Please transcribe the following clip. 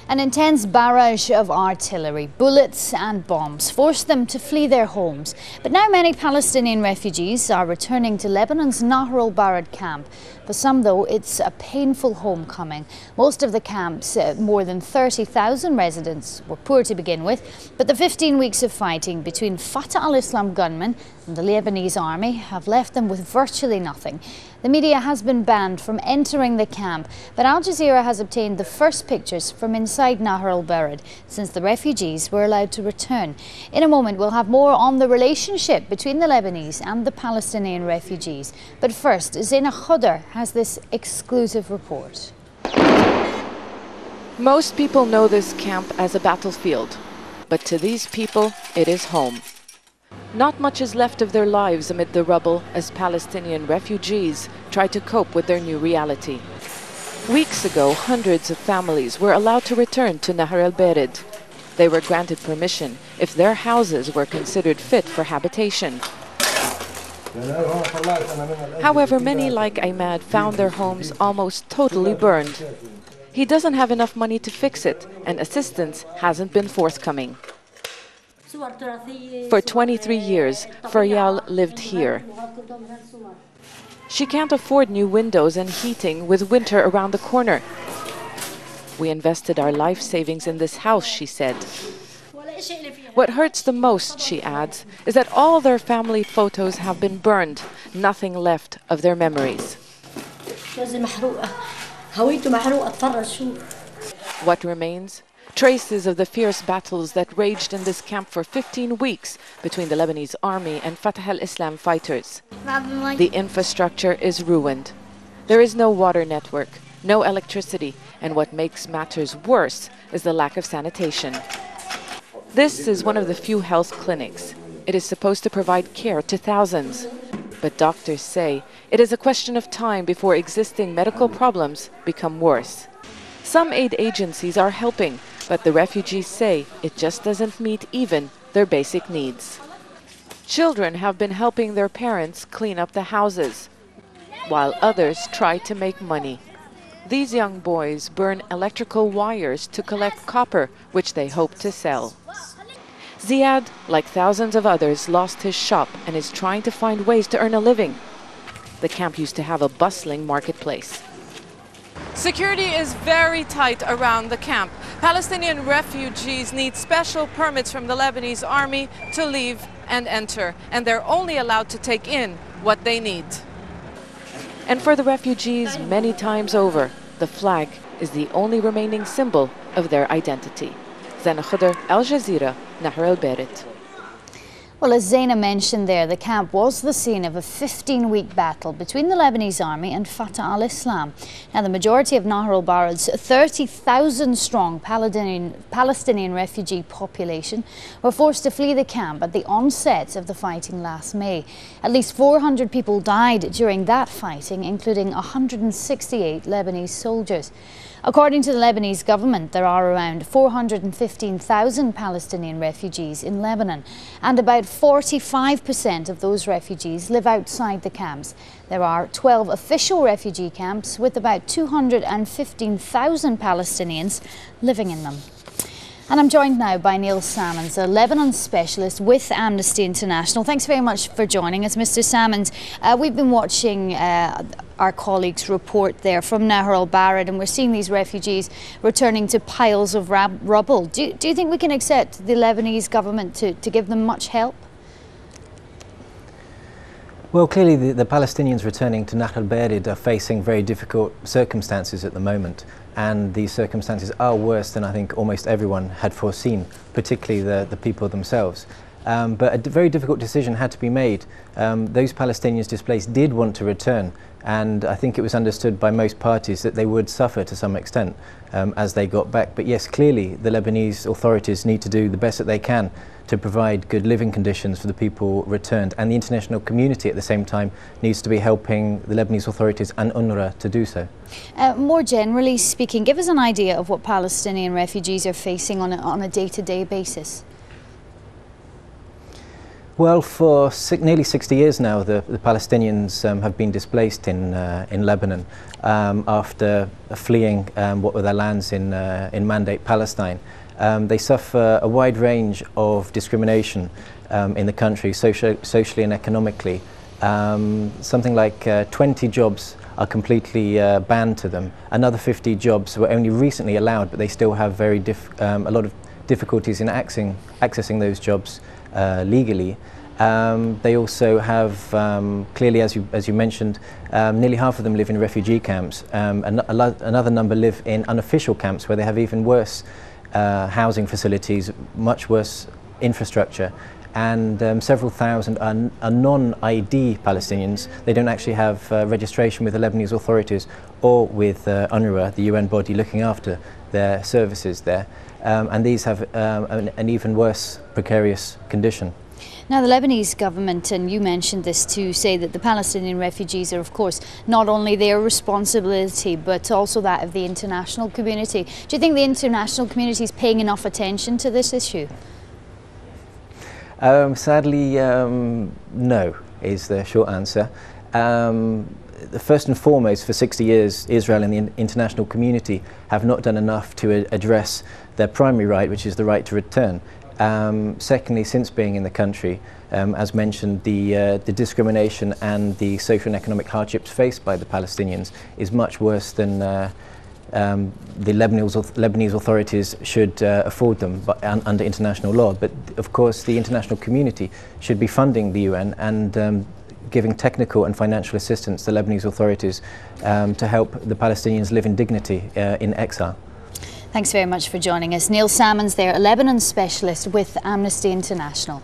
An intense barrage of artillery, bullets and bombs forced them to flee their homes. But now many Palestinian refugees are returning to Lebanon's Nahr al-Bared camp. For some, though, it's a painful homecoming. Most of the camp's more than 30,000 residents were poor to begin with, but the 15 weeks of fighting between Fatah al-Islam gunmen and the Lebanese army have left them with virtually nothing. The media has been banned from entering the camp, but Aljazeera has obtained the first pictures from inside Nahr al-Bared since the refugees were allowed to return. In a moment, we'll have more on the relationship between the Lebanese and the Palestinian refugees. But first, Zeina Khodr has this exclusive report. Most people know this camp as a battlefield, but to these people, it is home. Not much is left of their lives amid the rubble as Palestinian refugees try to cope with their new reality. Weeks ago, hundreds of families were allowed to return to Nahr al-Bared. They were granted permission if their houses were considered fit for habitation. However, many like Ahmad found their homes almost totally burned. He doesn't have enough money to fix it, and assistance hasn't been forthcoming. For 23 years, Faryal lived here. She can't afford new windows and heating with winter around the corner. We invested our life savings in this house, she said. What hurts the most, she adds, is that all their family photos have been burned, nothing left of their memories. What remains? Traces of the fierce battles that raged in this camp for 15 weeks between the Lebanese army and Fatah al-Islam fighters. The infrastructure is ruined. There is no water network, no electricity, and what makes matters worse is the lack of sanitation. This is one of the few health clinics. It is supposed to provide care to thousands. But doctors say it is a question of time before existing medical problems become worse. Some aid agencies are helping, but the refugees say it just doesn't meet even their basic needs. Children have been helping their parents clean up the houses, while others try to make money. These young boys burn electrical wires to collect copper, which they hope to sell. Ziad, like thousands of others, lost his shop and is trying to find ways to earn a living. The camp used to have a bustling marketplace. Security is very tight around the camp. Palestinian refugees need special permits from the Lebanese army to leave and enter, and they're only allowed to take in what they need. And for the refugees, many times over, the flag is the only remaining symbol of their identity. Zeina Khodr, Aljazeera, Nahr al-Bared. Well, as Zeina mentioned there, the camp was the scene of a 15-week battle between the Lebanese army and Fatah al-Islam. Now, the majority of Nahr al-Bared's 30,000-strong Palestinian refugee population were forced to flee the camp at the onset of the fighting last May. At least 400 people died during that fighting, including 168 Lebanese soldiers. According to the Lebanese government, there are around 415,000 Palestinian refugees in Lebanon, and about 45% of those refugees live outside the camps. There are 12 official refugee camps with about 215,000 Palestinians living in them. And I'm joined now by Neil Salmons, a Lebanon specialist with Amnesty International. Thanks very much for joining us, Mr. Salmons. We've been watching our colleagues report there from Nahr al-Bared, and we're seeing these refugees returning to piles of rubble. Do you think we can accept the Lebanese government to give them much help? Well, clearly the Palestinians returning to Nahr al-Bared are facing very difficult circumstances at the moment, and these circumstances are worse than I think almost everyone had foreseen, particularly the people themselves. But a very difficult decision had to be made. Those Palestinians displaced did want to return, and I think it was understood by most parties that they would suffer to some extent as they got back. But yes, clearly the Lebanese authorities need to do the best that they can to provide good living conditions for the people returned, and the international community at the same time needs to be helping the Lebanese authorities and UNRWA to do so. More generally speaking, give us an idea of what Palestinian refugees are facing on a day-to-day basis. Well, for nearly 60 years now, the Palestinians have been displaced in Lebanon after fleeing what were their lands in Mandate Palestine. They suffer a wide range of discrimination in the country, socially and economically. Something like 20 jobs are completely banned to them. Another 50 jobs were only recently allowed, but they still have a lot of difficulties in accessing those jobs legally. They also have, clearly, as you mentioned, nearly half of them live in refugee camps. Another number live in unofficial camps where they have even worse housing facilities, much worse infrastructure, and several thousand are non-ID Palestinians. They don't actually have registration with the Lebanese authorities or with UNRWA, the UN body looking after their services there, and these have an even worse precarious condition. Now, the Lebanese government, and you mentioned this too, say that the Palestinian refugees are, of course, not only their responsibility, but also that of the international community. Do you think the international community is paying enough attention to this issue? Sadly, no, is the short answer. First and foremost, for 60 years, Israel and the international community have not done enough to address their primary right, which is the right to return. Secondly, since being in the country, as mentioned, the discrimination and the social and economic hardships faced by the Palestinians is much worse than the Lebanese authorities should afford them under international law. But of course, the international community should be funding the UN and giving technical and financial assistance to Lebanese authorities to help the Palestinians live in dignity in exile. Thanks very much for joining us. Neil Salmons there, a Lebanon specialist with Amnesty International.